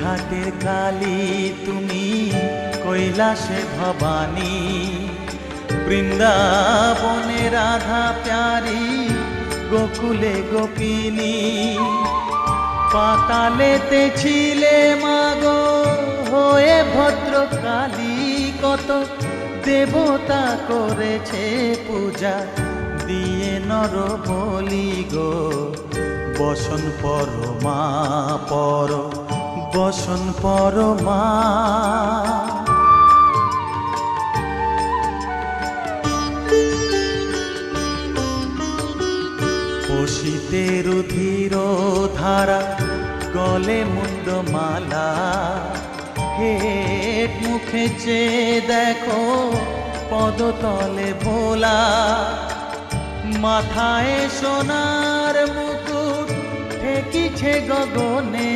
ঘাটের কালী তুমি, কৈলাসে ভবানী, বৃন্দাবনে রাধা প্যারি, গোকুলে গোপিনী। পাতালেতে ছিলে মাগো হয়ে ভদ্রকালী, কত দেবতা করেছে পূজা দিয়ে নর বলি গো। বসন পরমা পর, বসন পরমা। বসিতে রুধির ধারা, গলে মুন্ড মালা, হেট মুখে চেয়ে দেখো পদতলে ভোলা। মাথায় সোনার মুকুট ঠেকিছে গগনে,